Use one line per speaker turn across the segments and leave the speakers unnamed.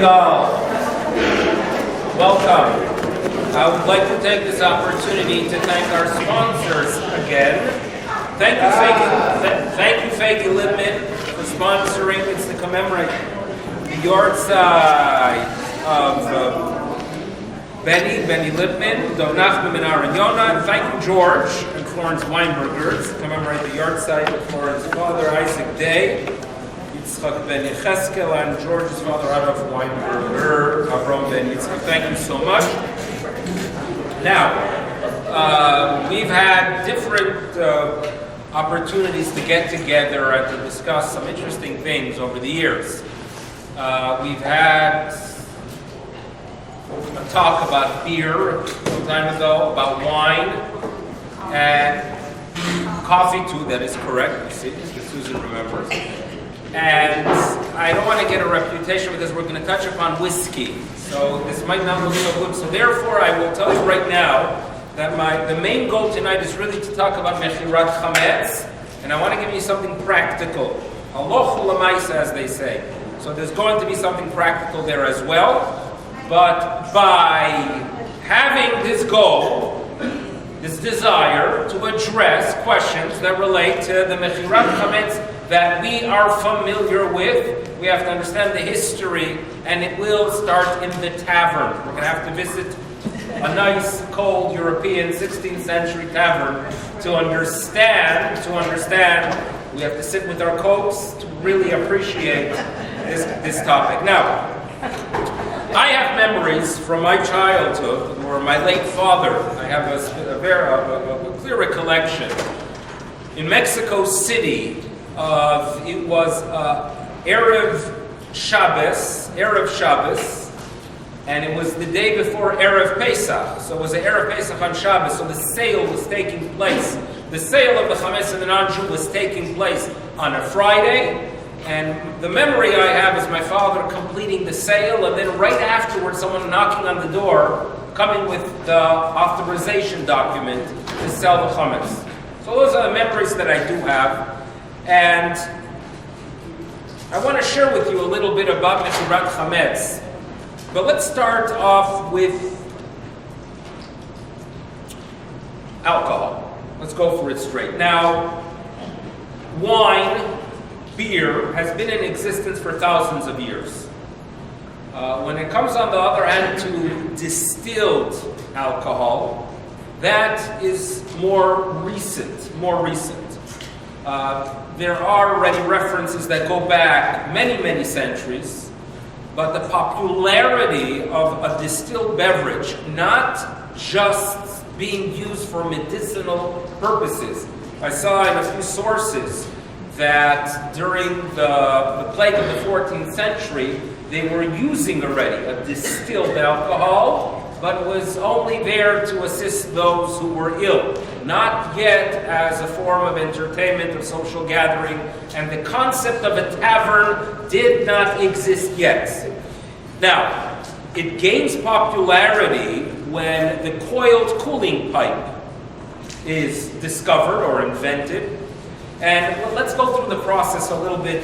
Mazal. Welcome. I would like to take this opportunity to thank our sponsors again. Thank you, Faggy Lippman, for sponsoring. It's to commemorate the yahrzeit of Benny Lippman, Dov Nachman and Aaron Yonah. And thank you, George and Florence Weinbergers, to commemorate the yahrzeit of Florence's father, Isaac Day, Yitzchak Ben Yecheskel, and George's father, Adolf Weinberger, Avram Ben Yitzchak. Thank you so much. Now, we've had different opportunities to get together and to discuss some interesting things over the years. We've had a talk about beer some time ago, about wine, and coffee too, that is correct. You see, Susan remembers. And I don't want to get a reputation because we're going to touch upon whiskey. So this might not look so good. So therefore, I will tell you right now that the main goal tonight is really to talk about Mechiras Chametz, and I want to give you something practical. Halacha l'maisa, as they say. So there's going to be something practical there as well. But by having this goal, this desire to address questions that relate to the Mechiras Chametz that we are familiar with, we have to understand the history, and it will start in the tavern. We're going to have to visit a nice, cold European 16th century tavern to understand. We have to sit with our coats to really appreciate this topic. Now, I have memories from my childhood, or my late father. I have a clear recollection. In Mexico City, it was Erev Shabbos, and it was the day before Erev Pesach. So it was an Erev Pesach on Shabbos, so the sale was taking place. The sale of the Chametz and the non-Jew was taking place on a Friday, and the memory I have is my father completing the sale, and then right afterwards someone knocking on the door, coming with the authorization document to sell the Chametz. So those are the memories that I do have. And I want to share with you a little bit about Mechiras Chametz. But let's start off with alcohol. Let's go for it straight. Now, wine, beer, has been in existence for thousands of years. When it comes, on the other hand, to distilled alcohol, that is more recent. There are already references that go back many, many centuries, but the popularity of a distilled beverage, not just being used for medicinal purposes. I saw in a few sources that during the plague of the 14th century, they were using already a distilled alcohol, but was only there to assist those who were ill, not yet as a form of entertainment or social gathering, and the concept of a tavern did not exist yet. Now, it gains popularity when the coiled cooling pipe is discovered or invented. And let's go through the process a little bit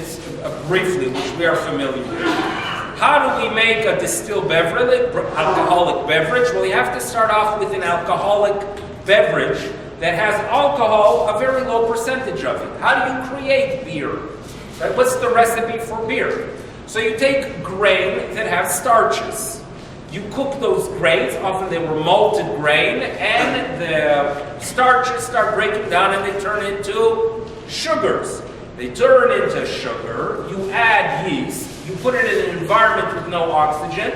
briefly, which we are familiar with. How do we make a distilled beverage, alcoholic beverage? Well, you have to start off with an alcoholic beverage that has alcohol, a very low percentage of it. How do you create beer? Right? What's the recipe for beer? So you take grain that have starches. You cook those grains, often they were malted grain, and the starches start breaking down and they turn into sugars. They turn into sugar, you add yeast, you put it in an environment with no oxygen.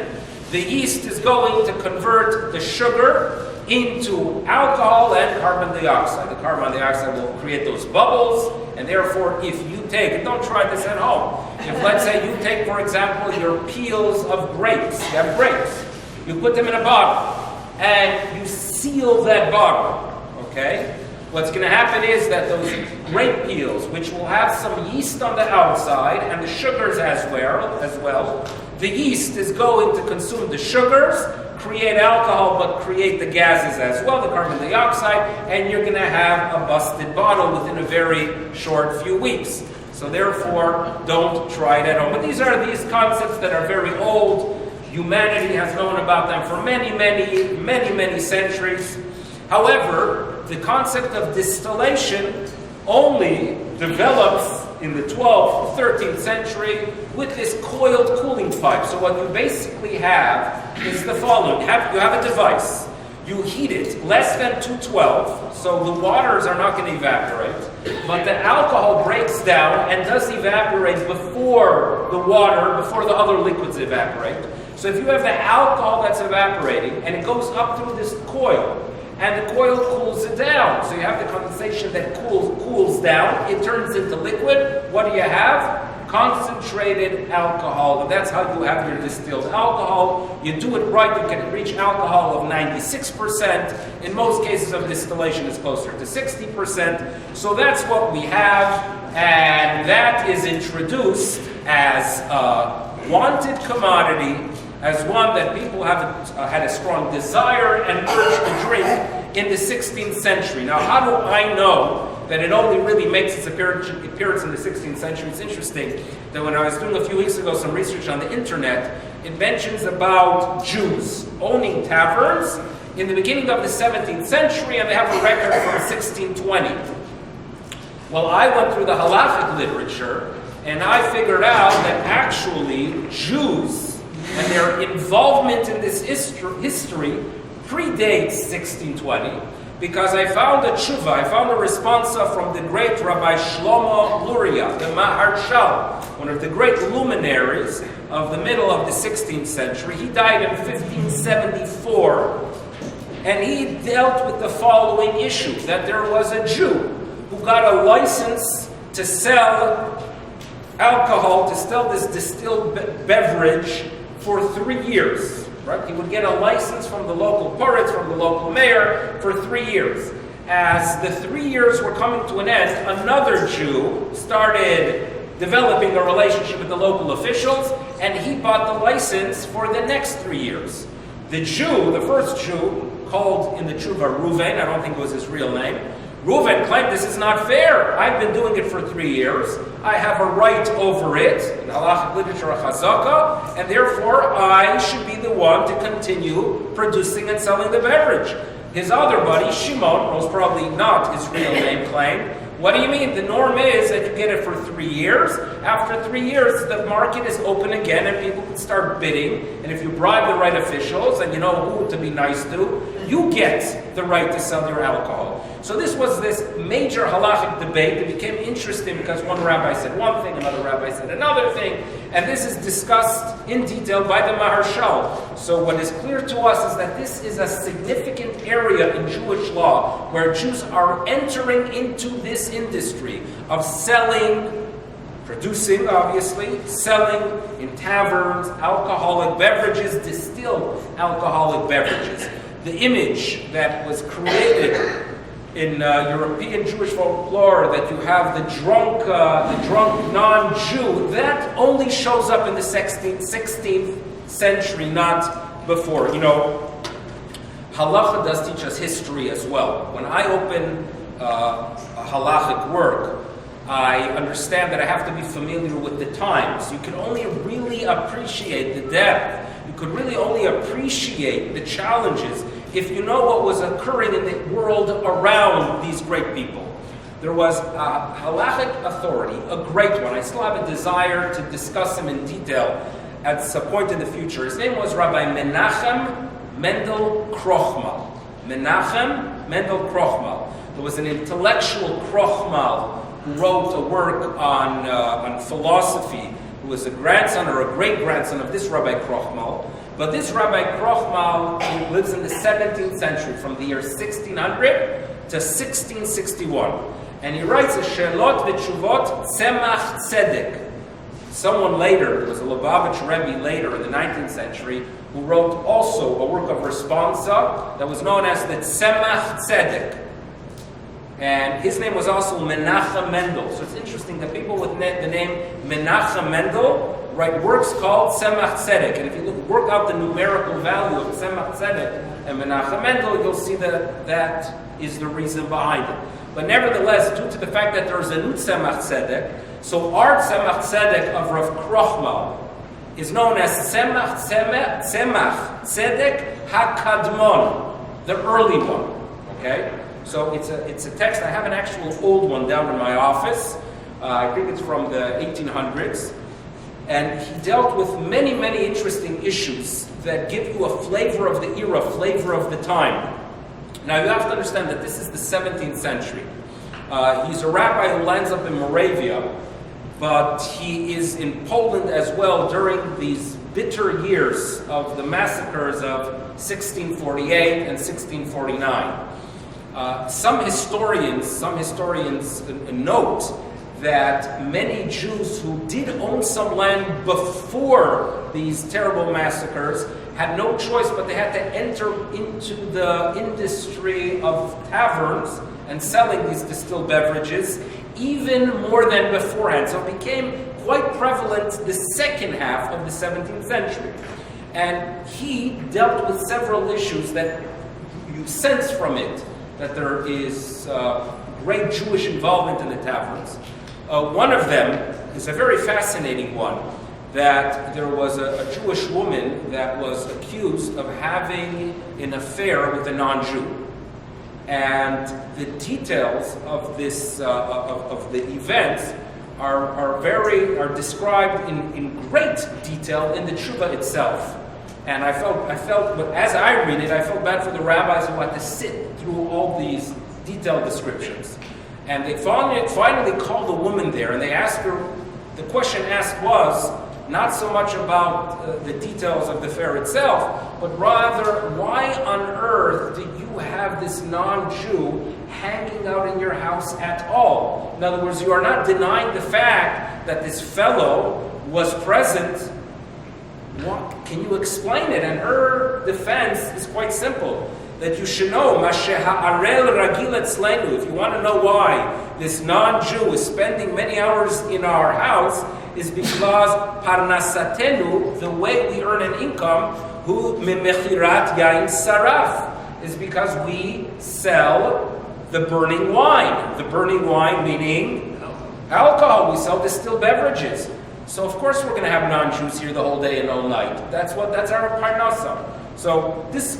The yeast is going to convert the sugar into alcohol and carbon dioxide. The carbon dioxide will create those bubbles, and therefore if you take, and don't try this at home, if let's say you take, for example, your peels of grapes, you have grapes, you put them in a bottle, and you seal that bottle, okay? What's going to happen is that those grape peels, which will have some yeast on the outside and the sugars as well, the yeast is going to consume the sugars, create alcohol, but create the gases as well, the carbon dioxide, and you're going to have a busted bottle within a very short few weeks. So therefore, don't try it at home. But these concepts that are very old. Humanity has known about them for many centuries. However, the concept of distillation only develops in the 12th, 13th century with this coiled cooling pipe. So what you basically have is the following. You have a device. You heat it less than 212, so the waters are not going to evaporate, but the alcohol breaks down and does evaporate before the other liquids evaporate. So if you have the alcohol that's evaporating and it goes up through this coil, and the coil cools it down, so you have the condensation that cools down, it turns into liquid. What do you have? Concentrated alcohol, and that's how you have your distilled alcohol. You do it right, you can reach alcohol of 96%. In most cases of distillation, it's closer to 60%. So that's what we have, and that is introduced as a wanted commodity, as one that people have had a strong desire and urge to drink in the 16th century. Now, how do I know that it only really makes its appearance in the 16th century? It's interesting that when I was doing a few weeks ago some research on the internet, it mentions about Jews owning taverns in the beginning of the 17th century, and they have a record from 1620. Well, I went through the halachic literature, and I figured out that actually Jews and their involvement in this history predates 1620, because I found a tshuva, I found a responsa from the great Rabbi Shlomo Luria, the Maharshal, one of the great luminaries of the middle of the 16th century. He died in 1574, and he dealt with the following issue, that there was a Jew who got a license to sell alcohol, to sell this distilled beverage for 3 years. Right? He would get a license from the local poritz, from the local mayor, for 3 years. As the 3 years were coming to an end, another Jew started developing a relationship with the local officials, and he bought the license for the next 3 years. The Jew, the first Jew, called in the tshuva Reuven, I don't think it was his real name, Reuven claimed, this is not fair. I've been doing it for 3 years. I have a right over it, in halachic literature, a chazaka, and therefore I should be the one to continue producing and selling the beverage. His other buddy, Shimon, was probably not his real name, claimed, what do you mean? The norm is that you get it for 3 years. After 3 years, the market is open again and people can start bidding. And if you bribe the right officials and you know who to be nice to, you get the right to sell your alcohol. So this was this major halachic debate that became interesting because one rabbi said one thing, another rabbi said another thing. And this is discussed in detail by the Maharshal. So what is clear to us is that this is a significant area in Jewish law where Jews are entering into this industry of selling, producing obviously, selling in taverns, alcoholic beverages, distilled alcoholic beverages. The image that was created in European Jewish folklore that you have the drunk non-Jew, that only shows up in the 16th century, not before. You know, halacha does teach us history as well. When I open a halachic work, I understand that I have to be familiar with the times. You can only really appreciate the depth. You could really only appreciate the challenges if you know what was occurring in the world around these great people. There was a halachic authority, a great one. I still have a desire to discuss him in detail at some point in the future. His name was Rabbi Menachem Mendel Krochmal. Menachem Mendel Krochmal. There was an intellectual Krochmal who wrote a work on philosophy, who was a grandson or a great-grandson of this Rabbi Krochmal. But this Rabbi Krochmal lives in the 17th century, from the year 1600 to 1661. And he writes a Shelot V'Tshuvot Tzemach Tzedek. Someone later, there was a Lubavitch Rebbe later in the 19th century, who wrote also a work of responsa that was known as the Tzemach Tzedek. And his name was also Menachem Mendel. So it's interesting that people with the name Menachem Mendel write works called Tzemach Tzedek. And if you work out the numerical value of Tzemach Tzedek and Menachem Mendel, you'll see that that is the reason behind it. But nevertheless, due to the fact that there's a new Tzemach Tzedek, So our Tzemach Tzedek of Rav Krochmal is known as Tzemach Tzedek HaKadmon, the early one. Okay? So it's a text. I have an actual old one down in my office. I think it's from the 1800s. And he dealt with many, many interesting issues that give you a flavor of the era, flavor of the time. Now you have to understand that this is the 17th century. He's a rabbi who lands up in Moravia, but he is in Poland as well during these bitter years of the massacres of 1648 and 1649. Some historians note that many Jews who did own some land before these terrible massacres had no choice, but they had to enter into the industry of taverns and selling these distilled beverages even more than beforehand. So it became quite prevalent the second half of the 17th century. And he dealt with several issues that you sense from it that there is great Jewish involvement in the taverns. One of them is a very fascinating one, that there was a Jewish woman that was accused of having an affair with a non-Jew. And the details of this of the events are described in great detail in the tshuva itself. And I felt, as I read it, I felt bad for the rabbis who had to sit through all these detailed descriptions. And they finally called the woman there, and they asked her, the question asked was, not so much about the details of the fair itself, but rather, why on earth do you have this non-Jew hanging out in your house at all? In other words, you are not denying the fact that this fellow was present. What? Can you explain it? And her defense is quite simple. That you should know, if you want to know why this non-Jew is spending many hours in our house, is because parnasatenu, the way we earn an income, hu mechirat yain saraf, is because we sell the burning wine. The burning wine meaning alcohol. We sell distilled beverages. So of course we're going to have non-Jews here the whole day and all night. That's our parnasa. So this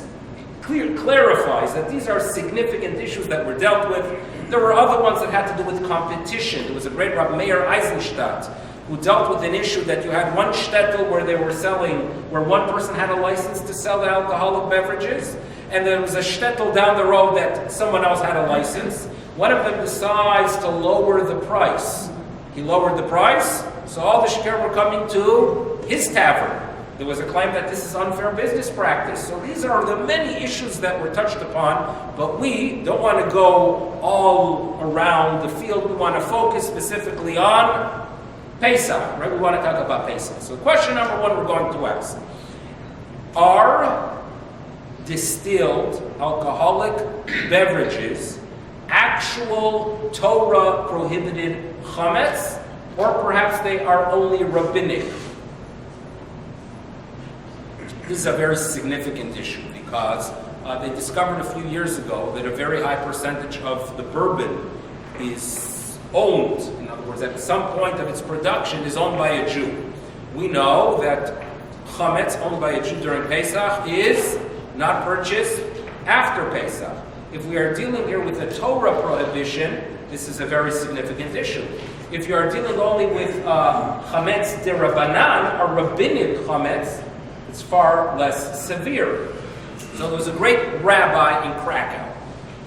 clarifies that these are significant issues that were dealt with. There were other ones that had to do with competition. There was a great Rabbi Meir Eisenstadt who dealt with an issue that you had one shtetl where one person had a license to sell the alcoholic beverages, and there was a shtetl down the road that someone else had a license. One of them decides to lower the price. He lowered the price, so all the shker were coming to his tavern. There was a claim that this is unfair business practice. So these are the many issues that were touched upon, but we don't want to go all around the field. We want to focus specifically on Pesach, right? We want to talk about Pesach. So question number one we're going to ask. Are distilled alcoholic beverages actual Torah prohibited chametz, or perhaps they are only rabbinic? This is a very significant issue because they discovered a few years ago that a very high percentage of the bourbon is owned. In other words, at some point of its production is owned by a Jew. We know that chametz owned by a Jew during Pesach is not purchased after Pesach. If we are dealing here with a Torah prohibition, this is a very significant issue. If you are dealing only with chametz derabanan, or rabbinic chametz, it's far less severe. So there was a great rabbi in Krakow.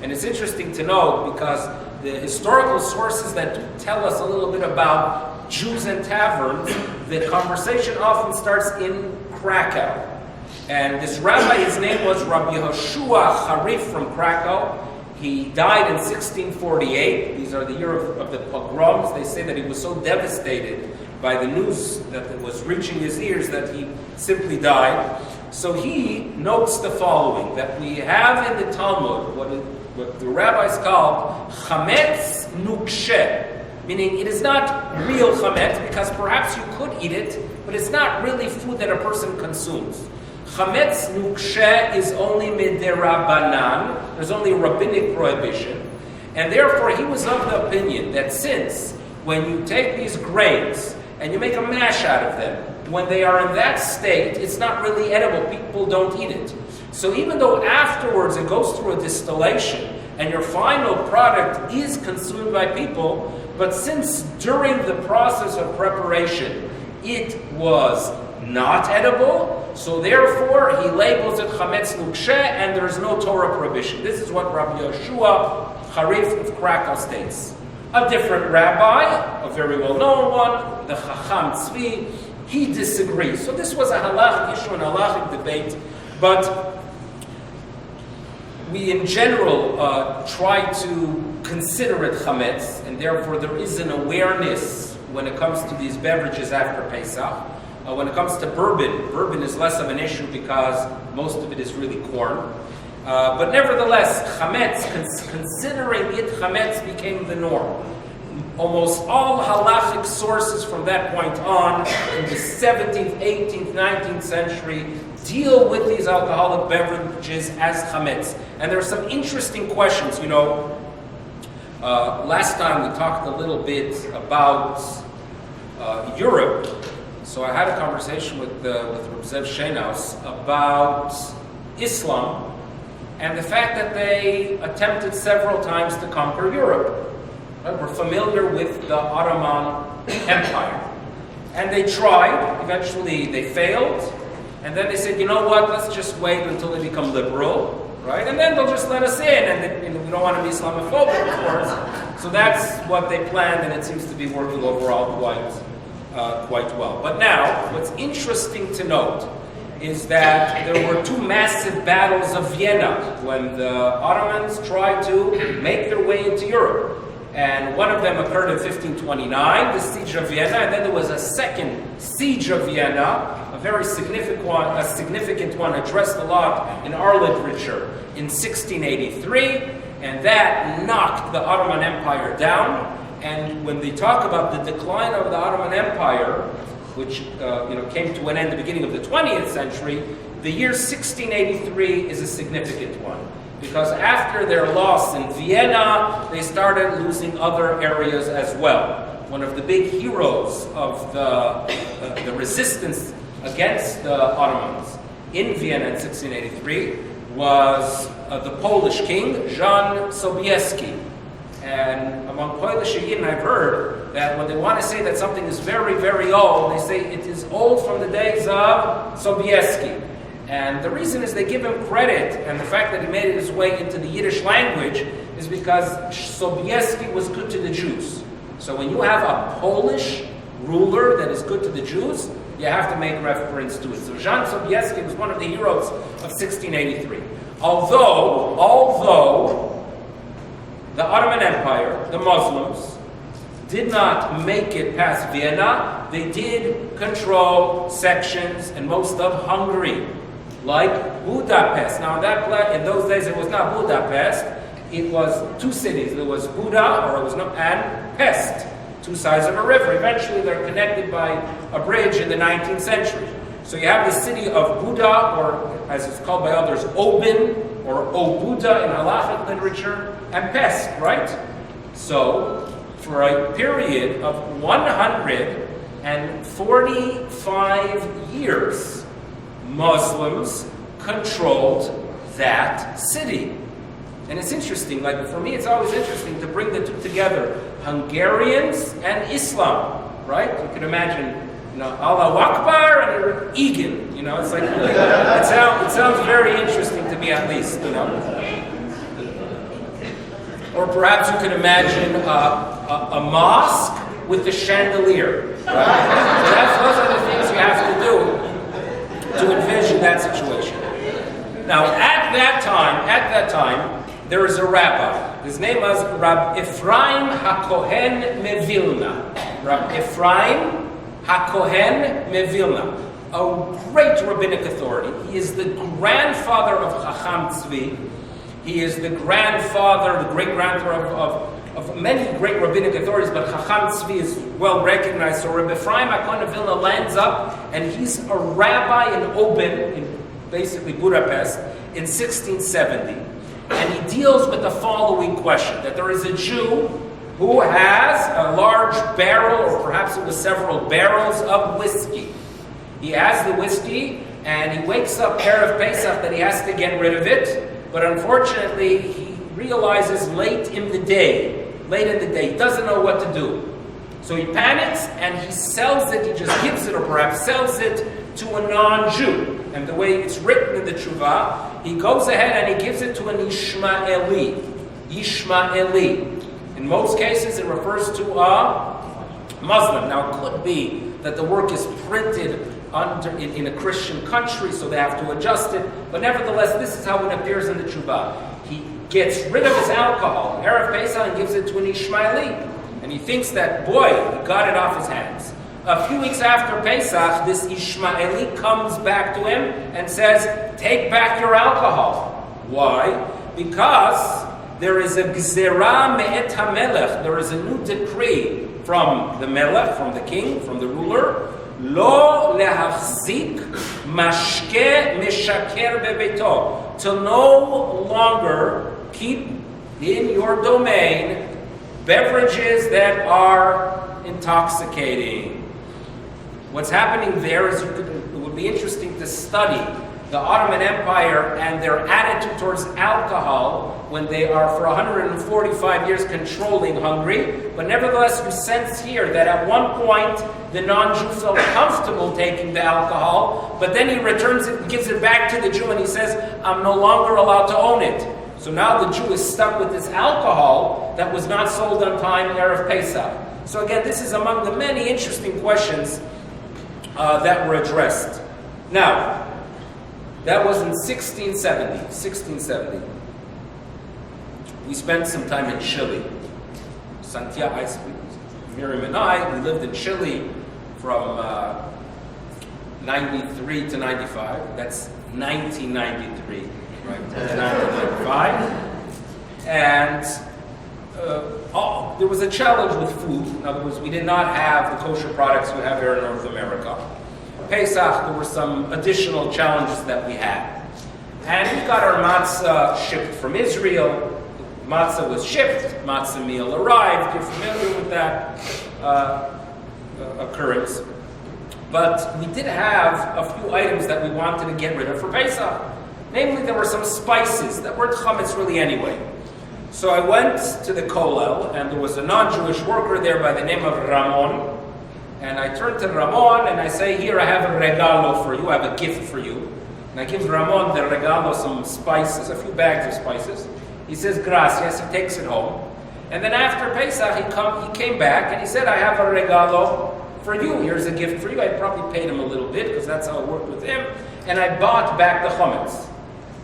And it's interesting to know because the historical sources that do tell us a little bit about Jews and taverns, the conversation often starts in Krakow. And this rabbi, his name was Rabbi Yehoshua Harif from Krakow. He died in 1648. These are the year of the pogroms. They say that he was so devastated by the news that was reaching his ears that he simply died. So he notes the following, that we have in the Talmud what the rabbis call chametz nukshe, meaning it is not real chametz, because perhaps you could eat it, but it's not really food that a person consumes. Chametz nukshe is only miderabanan, there's only a rabbinic prohibition, and therefore he was of the opinion that since when you take these grains and you make a mash out of them, when they are in that state, it's not really edible. People don't eat it. So even though afterwards it goes through a distillation and your final product is consumed by people, but since during the process of preparation it was not edible, so therefore he labels it Chametz Nukshe and there is no Torah prohibition. This is what Rabbi Yoshua Harif of Krakow states. A different rabbi, a very well-known one, the Chacham Tzvi, he disagrees. So this was a halachic issue, an halachic debate, but we in general try to consider it chametz, and therefore there is an awareness when it comes to these beverages after Pesach. When it comes to bourbon is less of an issue because most of it is really corn. But nevertheless, chametz, considering it chametz, became the norm. Almost all halachic sources from that point on, in the 17th, 18th, 19th century, deal with these alcoholic beverages as chametz. And there are some interesting questions. Last time we talked a little bit about Europe. So I had a conversation with Rabbi Zev Shenaus about Islam and the fact that they attempted several times to conquer Europe. Right? We're familiar with the Ottoman Empire. And they tried, eventually they failed, and then they said, you know what, let's just wait until they become liberal, right? And then they'll just let us in, and we don't want to be Islamophobic, of course. So that's what they planned, and it seems to be working overall quite well. But now, what's interesting to note is that there were two massive battles of Vienna when the Ottomans tried to make their way into Europe. And one of them occurred in 1529, the Siege of Vienna, and then there was a second Siege of Vienna, a very significant one addressed a lot in our literature in 1683, and that knocked the Ottoman Empire down. And when they talk about the decline of the Ottoman Empire, which came to an end at the beginning of the 20th century, the year 1683 is a significant one. Because after their loss in Vienna, they started losing other areas as well. One of the big heroes of the resistance against the Ottomans in Vienna in 1683 was the Polish king, Jan Sobieski. And among Polish Yidden, I've heard that when they want to say that something is very, very old, they say it is old from the days of Sobieski. And the reason is they give him credit, and the fact that he made his way into the Yiddish language is because Sobieski was good to the Jews. So when you have a Polish ruler that is good to the Jews, you have to make reference to it. So Jan Sobieski was one of the heroes of 1683. Although the Ottoman Empire, the Muslims, did not make it past Vienna, they did control sections and most of Hungary, like Budapest. Now in those days it was not Budapest, it was two cities. There was Buda, and Pest, two sides of a river. Eventually they're connected by a bridge in the 19th century. So you have the city of Buda, or as it's called by others, Obin, or Obuda in halachic literature, and Pest, right? So for a period of 145 years, Muslims controlled that city. And it's interesting, like for me it's always interesting to bring the two together, Hungarians and Islam, right? You can imagine, Allahu Akbar and Egan, it's like, it sounds very interesting to me at least, Or perhaps you could imagine a mosque with the chandelier, right? So those are the things you have to do to envision that situation. Now, at that time, there was a rabbi. His name was Rabbi Ephraim HaKohen MeVilna. Rabbi Ephraim HaKohen MeVilna, a great rabbinic authority. He is the grandfather of Chacham Tzvi. He is the grandfather, the great-grandfather of many great rabbinic authorities, but Chacham Tzvi is well recognized. So Rabbi Ephraim HaKohen MeVilna lands up, and he's a rabbi in Obin, in basically Budapest, in 1670. And he deals with the following question, that there is a Jew who has a large barrel, or perhaps it was several barrels of whiskey. He has the whiskey, and he wakes up Erev Pesach that he has to get rid of it, but unfortunately he realizes late in the day, he doesn't know what to do. So he panics and he sells it, he just gives it, or perhaps sells it to a non-Jew. And the way it's written in the Tshuva, he goes ahead and he gives it to an Ishmaeli. In most cases it refers to a Muslim. Now it could be that the work is printed in a Christian country, so they have to adjust it, but nevertheless this is how it appears in the Tshuva. He gets rid of his alcohol, Erev Pesach, and gives it to an Ishmaeli. And he thinks that, boy, he got it off his hands. A few weeks after Pesach, this Ishmaeli comes back to him and says, take back your alcohol. Why? Because there is a gzera me'et hamelech, there is a new decree from the melech, from the king, from the ruler, lo lehachzik mashke meshaker bebeito, to no longer keep in your domain beverages that are intoxicating. What's happening there is it would be interesting to study the Ottoman Empire and their attitude towards alcohol when they are for 145 years controlling Hungary. But nevertheless, you sense here that at one point the non-Jew felt comfortable taking the alcohol, but then he returns it and gives it back to the Jew and he says, I'm no longer allowed to own it. So now the Jew is stuck with this alcohol that was not sold on time, Erev Pesach. So again, this is among the many interesting questions that were addressed. Now, that was in 1670. We spent some time in Chile. Santiago, Miriam and I, we lived in Chile from 93 to 95. That's 1993. Right, 1995, and there was a challenge with food. In other words, we did not have the kosher products we have here in North America. Pesach, there were some additional challenges that we had. And we got our matzah shipped from Israel. Matzah was shipped, matzah meal arrived. You're familiar with that occurrence. But we did have a few items that we wanted to get rid of for Pesach. Namely, there were some spices that weren't chametz really anyway. So I went to the kollel, and there was a non-Jewish worker there by the name of Ramon. And I turned to Ramon and I say, here, I have a regalo for you, I have a gift for you. And I give Ramon the regalo some spices, a few bags of spices. He says, gracias, he takes it home. And then after Pesach, he came back and he said, I have a regalo for you, here's a gift for you. I probably paid him a little bit, because that's how it worked with him. And I bought back the chametz.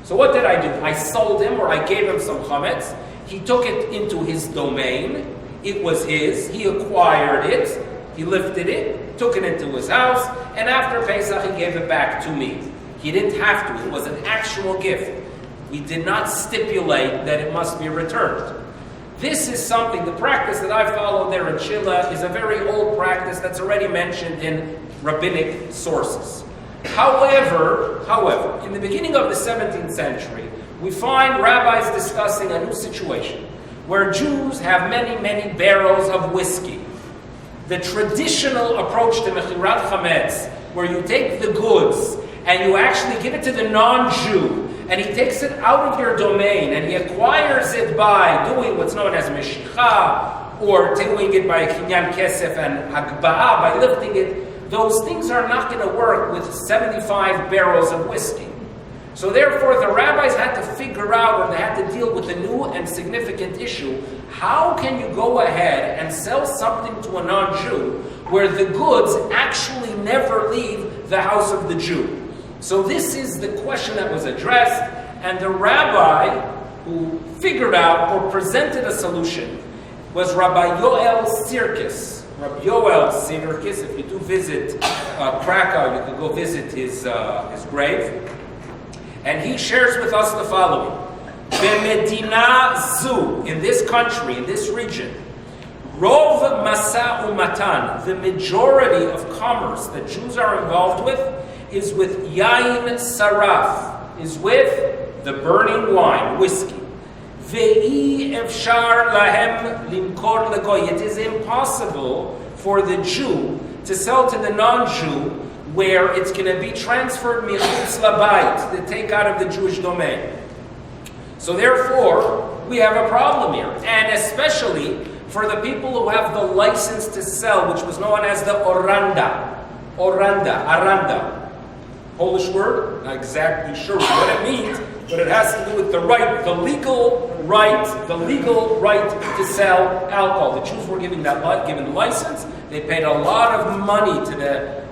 So what did I do? I sold him, or I gave him some chametz. He took it into his domain. It was his. He acquired it. He lifted it, took it into his house, and after Pesach he gave it back to me. He didn't have to. It was an actual gift. We did not stipulate that it must be returned. This is something, the practice that I follow there in Chile is a very old practice that's already mentioned in rabbinic sources. However, in the beginning of the 17th century, we find rabbis discussing a new situation where Jews have many, many barrels of whiskey. The traditional approach to Mechiras Chametz, where you take the goods and you actually give it to the non-Jew, and he takes it out of your domain and he acquires it by doing what's known as meshicha, or doing it by kinyan kesef and hagba'ah, by lifting it. Those things are not going to work with 75 barrels of whiskey. So therefore, the rabbis had to figure out, or they had to deal with a new and significant issue. How can you go ahead and sell something to a non-Jew where the goods actually never leave the house of the Jew? So this is the question that was addressed, and the rabbi who figured out or presented a solution was Rabbi Yoel Sirkis. Rabbi Yoel Sirkis, if you do visit Krakow, you can go visit his grave. And he shares with us the following. B'medina zu, in this country, in this region, Rov Masa Umatan, the majority of commerce that Jews are involved with is with Yain Saraf, is with the burning wine, whiskey. Ve'i efshar lahem limkor legoy. It is impossible for the Jew to sell to the non-Jew, where it's going to be transferred michutz labayit, to take out of the Jewish domain. So therefore, we have a problem here, and especially for the people who have the license to sell, which was known as the aranda. Polish word, not exactly sure what it means, but it has to do with the right, the legal right to sell alcohol. The Jews were given the license. They paid a lot of money to the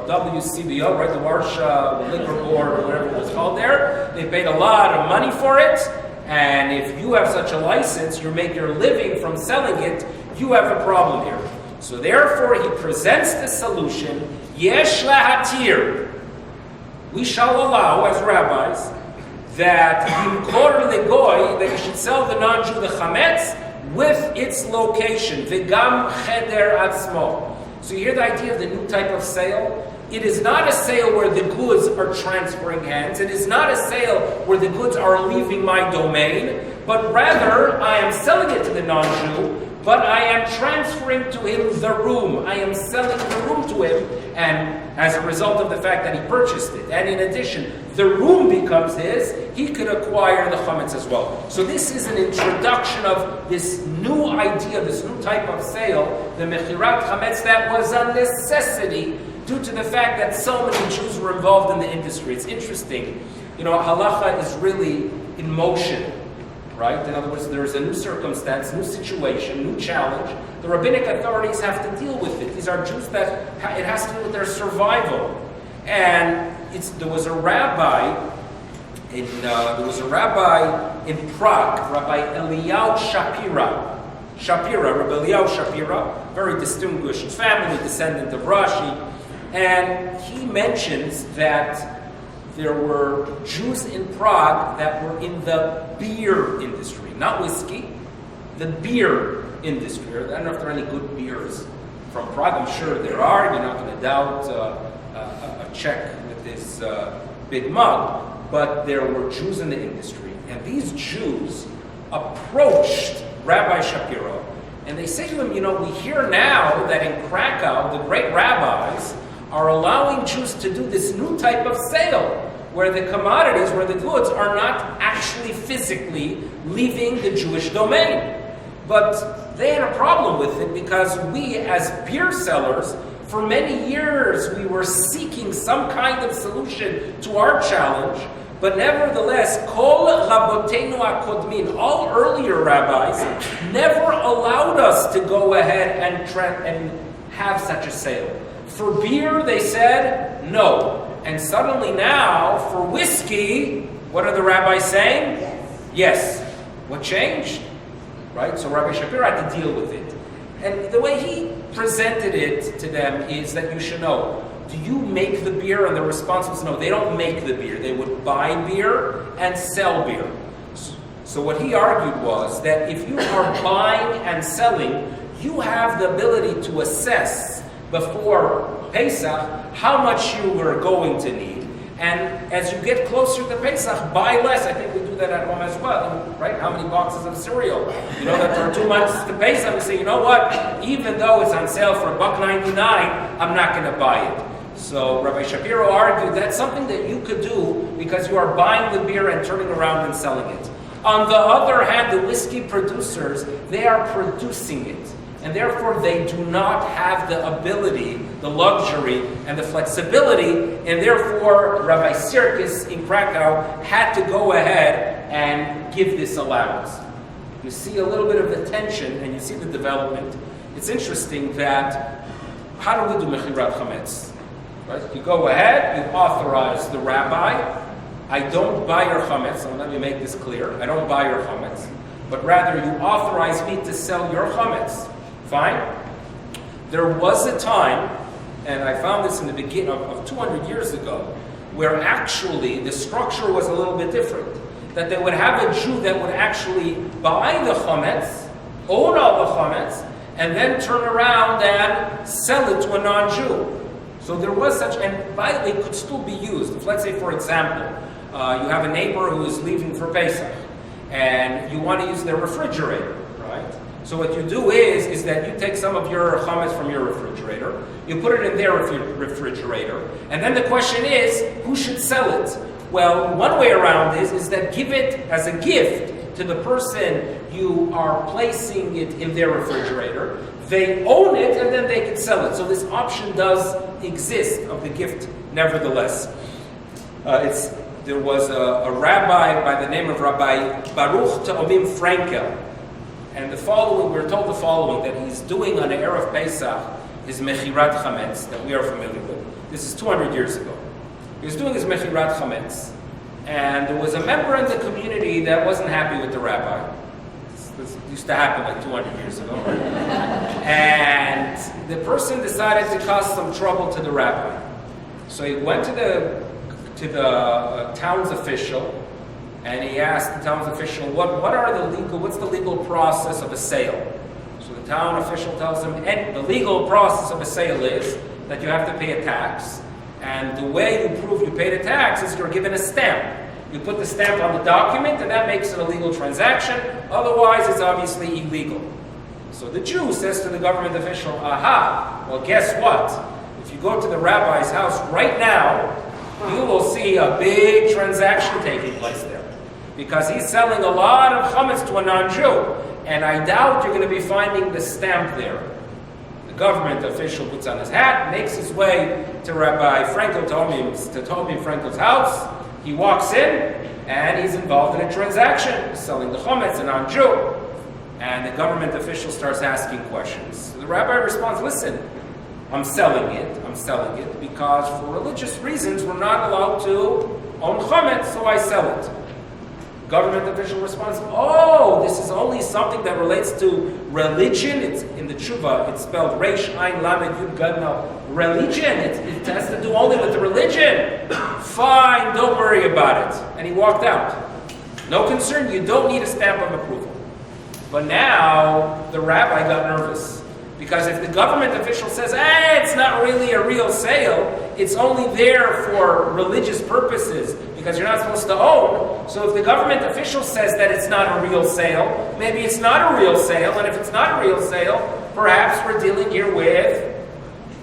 WCBO, right, the Warsaw Liquor Board, or whatever it was called there. They paid a lot of money for it, and if you have such a license, you make your living from selling it, you have a problem here. So therefore, he presents the solution, yesh lahatir. We shall allow, as rabbis, that yimkor legoy, that you should sell the non-Jew the chametz with its location, v'gam cheder atzmo. So you hear the idea of the new type of sale? It is not a sale where the goods are transferring hands. It is not a sale where the goods are leaving my domain, but rather I am selling it to the non-Jew, but I am transferring to him the room. I am selling the room to him, and as a result of the fact that he purchased it, and in addition, the room becomes his, he could acquire the chametz as well. So this is an introduction of this new idea, this new type of sale, the Mechiras Chametz, that was a necessity due to the fact that so many Jews were involved in the industry. It's interesting. Halacha is really in motion. Right? In other words, there is a new circumstance, new situation, new challenge. The rabbinic authorities have to deal with it. These are Jews that it has to do with their survival. And there was a rabbi in Prague, Rabbi Eliyahu Rabbi Eliyahu Shapira, very distinguished family, descendant of Rashi, and he mentions that there were Jews in Prague that were in the beer industry, not whiskey, the beer industry. I don't know if there are any good beers from Prague. I'm sure there are. You're not going to doubt a Czech with this big mug. But there were Jews in the industry. And these Jews approached Rabbi Shapiro, and they say to him, we hear now that in Krakow, the great rabbis are allowing Jews to do this new type of sale, where the commodities, where the goods are not actually physically leaving the Jewish domain. But they had a problem with it because we, as beer sellers, for many years we were seeking some kind of solution to our challenge. But nevertheless, kol rabotenu hakodmin, all earlier rabbis, never allowed us to go ahead and have such a sale. For beer, they said no. And suddenly now, for whiskey, what are the rabbis saying? Yes. What changed? Right? So Rabbi Shapiro had to deal with it. And the way he presented it to them is that you should know, do you make the beer? And the response was no, they don't make the beer. They would buy beer and sell beer. So what he argued was that if you are buying and selling, you have the ability to assess before Pesach how much you were going to need. And as you get closer to Pesach, buy less. I think we do that at home as well, right? How many boxes of cereal? You know that there are 2 months to Pesach. We say, you know what? Even though it's on sale for $1.99, I'm not going to buy it. So Rabbi Shapiro argued that's something that you could do because you are buying the beer and turning around and selling it. On the other hand, the whiskey producers, they are producing it. And therefore, they do not have the ability, the luxury, and the flexibility. And therefore, Rabbi Sirkis in Krakow had to go ahead and give this allowance. You see a little bit of the tension, and you see the development. It's interesting that, how do we do Mechiras Chametz? Right? You go ahead, you authorize the rabbi. I don't buy your chametz, so let me make this clear. I don't buy your chametz, but rather you authorize me to sell your chametz. Fine. There was a time, and I found this in the beginning of 200 years ago, where actually the structure was a little bit different. That they would have a Jew that would actually buy the chametz, own all the chametz, and then turn around and sell it to a non-Jew. So there was such, and by the way, it could still be used. If, let's say, for example, you have a neighbor who is leaving for Pesach, and you want to use their refrigerator, right? So what you do is that you take some of your chametz from your refrigerator, you put it in their refrigerator, and then the question is, who should sell it? Well, one way around is that give it as a gift to the person you are placing it in their refrigerator. They own it, and then they can sell it. So this option does exist of the gift, nevertheless. There was a rabbi by the name of Rabbi Baruch Ta'omim Frankel, and we're told the following, that he's doing on the Erev Pesach his Mechiras Chametz that we are familiar with. This is 200 years ago. He was doing his Mechiras Chametz, and there was a member in the community that wasn't happy with the rabbi. This used to happen like 200 years ago. And the person decided to cause some trouble to the rabbi. So he went to the town's official, and he asked the town's official, what's the legal process of a sale? So the town official tells him, and the legal process of a sale is that you have to pay a tax, and the way you prove you paid a tax is you're given a stamp. You put the stamp on the document, and that makes it a legal transaction. Otherwise, it's obviously illegal. So the Jew says to the government official, aha, well, guess what? If you go to the rabbi's house right now, you will see a big transaction taking place there. Because he's selling a lot of chametz to a non-Jew. And I doubt you're going to be finding the stamp there. The government official puts on his hat, makes his way to Rabbi Ta'omim Frankel's house. He walks in, and he's involved in a transaction, selling the chametz, a non-Jew. And the government official starts asking questions. So the rabbi responds, listen, I'm selling it because for religious reasons we're not allowed to own chametz, so I sell it. Government official responds, oh, this is only something that relates to religion. It's in the tshuva, it's spelled Reish Ayin Lamed Yud Gad Mel. Religion, it has to do only with the religion. Fine, don't worry about it. And he walked out. No concern, you don't need a stamp of approval. But now the rabbi got nervous. Because if the government official says, it's not really a real sale, it's only there for religious purposes, because you're not supposed to own. So if the government official says that it's not a real sale, maybe it's not a real sale, and if it's not a real sale, perhaps we're dealing here with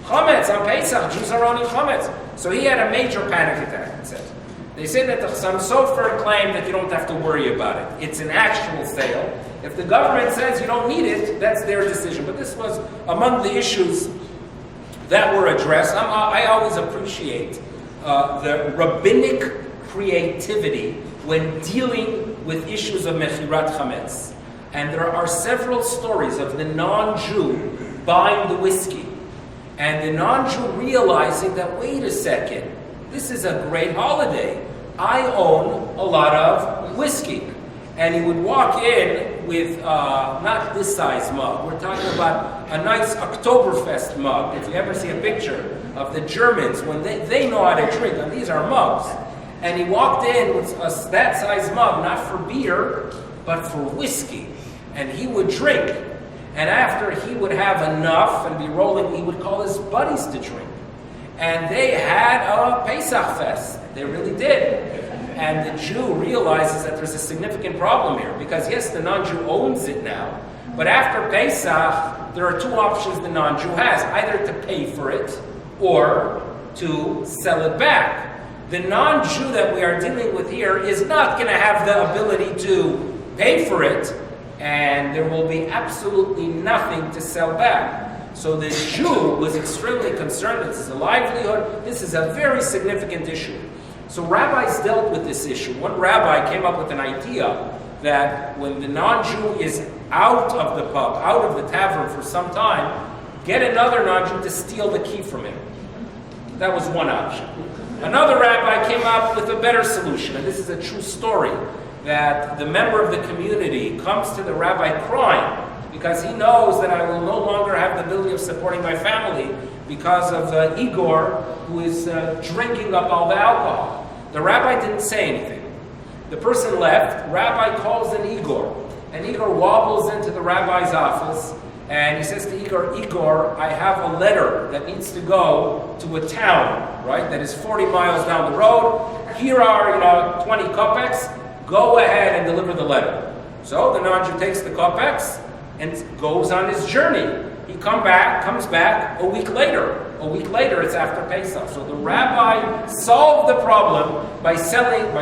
chametz on Pesach. Jews are owning chametz. So he had a major panic attack, it says. They say that the Chassam Sofer claim that you don't have to worry about it. It's an actual sale. If the government says you don't need it, that's their decision. But this was among the issues that were addressed. I always appreciate the rabbinic creativity when dealing with issues of Mechiras Chametz. And there are several stories of the non-Jew buying the whiskey, and the non-Jew realizing that, wait a second, this is a great holiday. I own a lot of whiskey. And he would walk in with not this size mug. We're talking about a nice Oktoberfest mug. If you ever see a picture of the Germans, when they know how to drink, and these are mugs. And he walked in with that size mug, not for beer, but for whiskey. And he would drink. And after he would have enough and be rolling, he would call his buddies to drink. And they had a Pesach fest. They really did. And the Jew realizes that there's a significant problem here. Because yes, the non-Jew owns it now. But after Pesach, there are two options the non-Jew has. Either to pay for it or to sell it back. The non-Jew that we are dealing with here is not going to have the ability to pay for it. And there will be absolutely nothing to sell back. So the Jew was extremely concerned. This is a livelihood. This is a very significant issue. So rabbis dealt with this issue. One rabbi came up with an idea that when the non-Jew is out of the pub, out of the tavern for some time, get another non-Jew to steal the key from him. That was one option. Another rabbi came up with a better solution, and this is a true story, that the member of the community comes to the rabbi crying because he knows that I will no longer have the ability of supporting my family because of Igor, who is drinking up all the alcohol. The rabbi didn't say anything. The person left. Rabbi calls in Igor, and Igor wobbles into the rabbi's office, and he says to Igor, I have a letter that needs to go to a town, right, that is 40 miles down the road. Here are, 20 kopecks. Go ahead and deliver the letter. So the non-Jew takes the kopecks, and goes on his journey. He comes back a week later. A week later, it's after Pesach. So the rabbi solved the problem by sending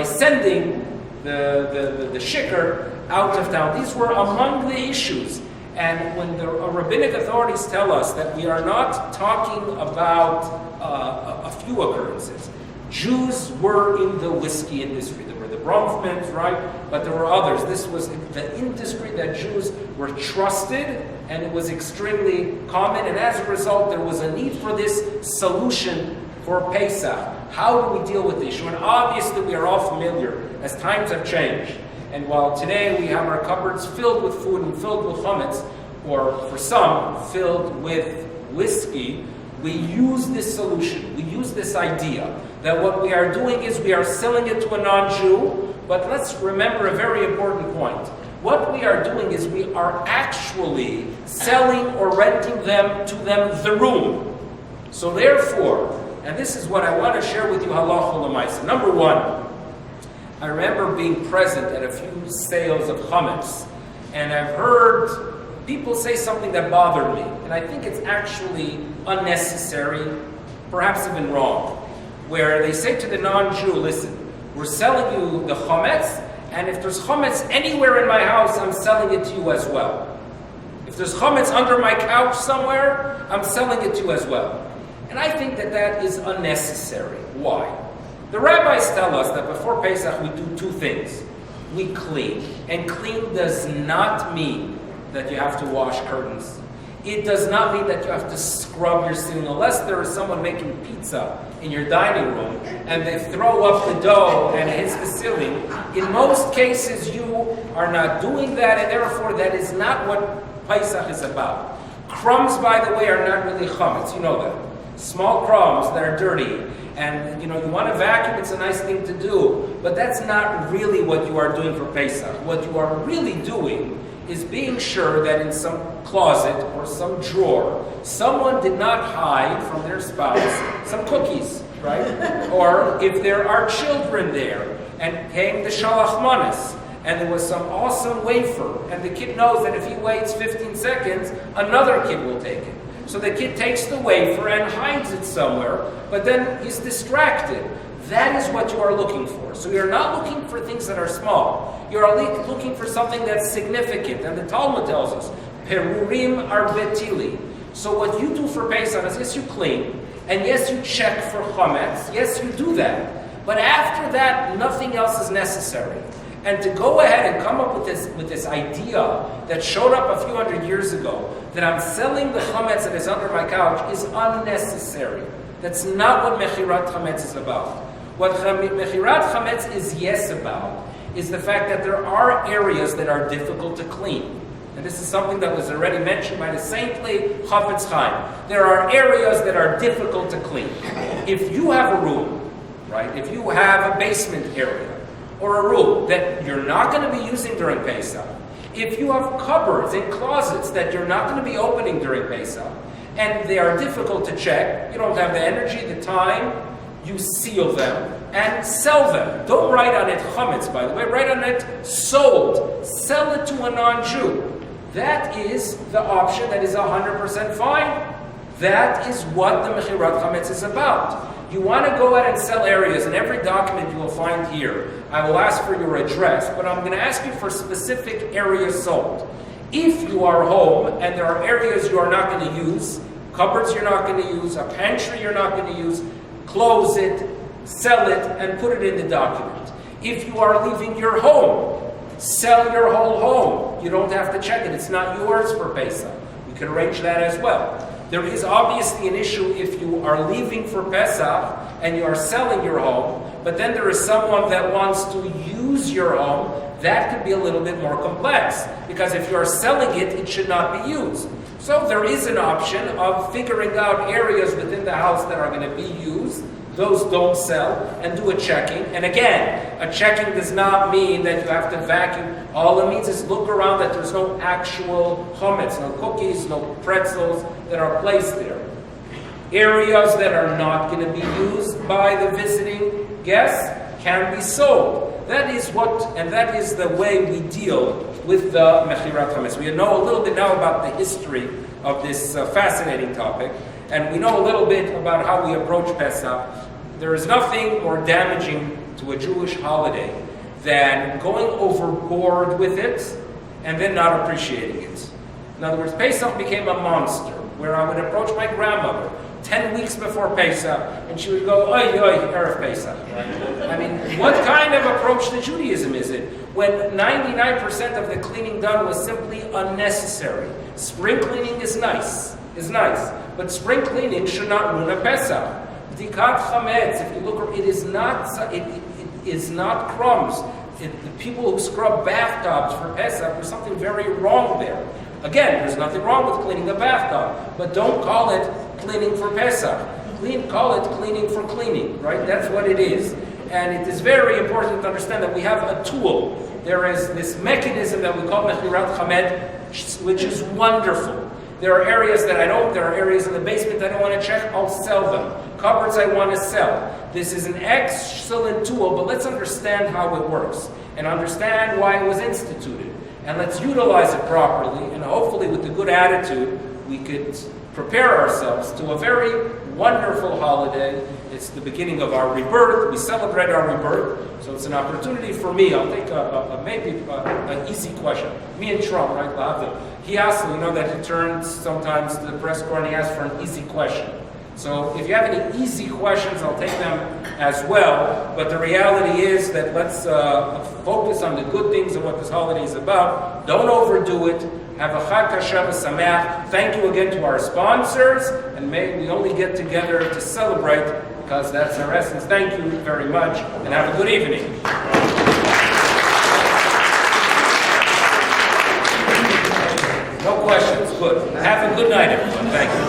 the shikr out of town. These were among the issues. And when the rabbinic authorities tell us that we are not talking about a few occurrences, Jews were in the whiskey industry. There were the Bronfmans, right? But there were others. This was the industry that Jews were trusted, and it was extremely common. And as a result, there was a need for this solution for Pesach. How do we deal with the issue? And obviously, we are all familiar as times have changed. And while today we have our cupboards filled with food and filled with chametz, or for some, filled with whiskey, we use this solution. We use this idea that what we are doing is we are selling it to a non-Jew, but let's remember a very important point. What we are doing is we are actually selling or renting to them the room. So therefore, and this is what I want to share with you, halacha l'maisa. Number one, I remember being present at a few sales of chametz, and I've heard people say something that bothered me, and I think it's actually unnecessary, perhaps even wrong, where they say to the non-Jew, listen, we're selling you the chametz, and if there's chametz anywhere in my house, I'm selling it to you as well. If there's chametz under my couch somewhere, I'm selling it to you as well. And I think that is unnecessary. Why? The rabbis tell us that before Pesach we do two things. We clean. And clean does not mean that you have to wash curtains. It does not mean that you have to scrub your ceiling, unless there is someone making pizza in your dining room and they throw up the dough and it hits the ceiling. In most cases, you are not doing that, and therefore that is not what Pesach is about. Crumbs, by the way, are not really chametz. You know that. Small crumbs that are dirty. And you want to vacuum, it's a nice thing to do. But that's not really what you are doing for Pesach. What you are really doing is being sure that in some closet or some drawer, someone did not hide from their spouse some cookies, right? Or if there are children there and came the shalach manas, and there was some awesome wafer, and the kid knows that if he waits 15 seconds, another kid will take it. So the kid takes the wafer and hides it somewhere, but then he's distracted. That is what you are looking for. So you're not looking for things that are small. You're looking for something that's significant. And the Talmud tells us, Perurim are betili. So what you do for Pesach is, yes, you clean, and yes, you check for chametz. Yes, you do that. But after that, nothing else is necessary. And to go ahead and come up with this idea that showed up a few hundred years ago, that I'm selling the chametz that is under my couch, is unnecessary. That's not what Mechiras Chametz is about. What Mechiras Chametz is about is the fact that there are areas that are difficult to clean. And this is something that was already mentioned by the saintly Chafetz Chaim. There are areas that are difficult to clean. If you have a room, right? If you have a basement area, or a room that you're not going to be using during Pesach, if you have cupboards and closets that you're not going to be opening during Pesach, and they are difficult to check, you don't have the energy, the time, you seal them and sell them. Don't write on it chametz, by the way. Write on it sold. Sell it to a non-Jew. That is the option that is 100% fine. That is what the Mechiras Chametz is about. You want to go out and sell areas, and every document you will find here, I will ask for your address, but I'm going to ask you for specific areas sold. If you are home and there are areas you are not going to use, cupboards you're not going to use, a pantry you're not going to use, close it, sell it, and put it in the document. If you are leaving your home, sell your whole home. You don't have to check it. It's not yours for Pesach. We can arrange that as well. There is obviously an issue if you are leaving for Pesach and you are selling your home, but then there is someone that wants to use your home. That could be a little bit more complex, because if you are selling it, it should not be used. So there is an option of figuring out areas within the house that are going to be used. Those don't sell, and do a checking. And again, a checking does not mean that you have to vacuum. All it means is look around that there's no actual chametz, no cookies, no pretzels that are placed there. Areas that are not going to be used by the visiting guests can be sold. That is the way we deal with the Mechiras Chametz. We know a little bit now about the history of this fascinating topic, and we know a little bit about how we approach Pesach. There is nothing more damaging to a Jewish holiday than going overboard with it and then not appreciating it. In other words, Pesach became a monster, where I would approach my grandmother 10 weeks before Pesach, and she would go, "Oy, oy, Erev Pesach." I mean, what kind of approach to Judaism is it when 99% of the cleaning done was simply unnecessary? Spring cleaning is nice, but spring cleaning should not ruin a Pesach. Bdikat Chametz, if you look, it is not crumbs. The people who scrub bathtubs for Pesach, there's something very wrong there. Again, there's nothing wrong with cleaning a bathtub, but don't call it cleaning for Pesach. Call it cleaning for cleaning, right? That's what it is. And it is very important to understand that we have a tool. There is this mechanism that we call Mechiras Chametz, which is wonderful. There are areas that there are areas in the basement I don't want to check, I'll sell them. Cupboards I want to sell. This is an excellent tool, but let's understand how it works and understand why it was instituted. And let's utilize it properly, and hopefully with a good attitude, we could prepare ourselves to a very wonderful holiday. It's the beginning of our rebirth. We celebrate our rebirth, so it's an opportunity for me. I'll take maybe an easy question. Me and Trump, right, Lavin? He asked me, that he turns sometimes to the press corps and he asks for an easy question. So if you have any easy questions, I'll take them as well. But the reality is that let's focus on the good things of what this holiday is about. Don't overdo it. Have a Chag Kasher V'Sameach. Thank you again to our sponsors, and may we only get together to celebrate, because that's our essence. Thank you very much, and have a good evening. No questions. Good. Have a good night, everyone. Thank you.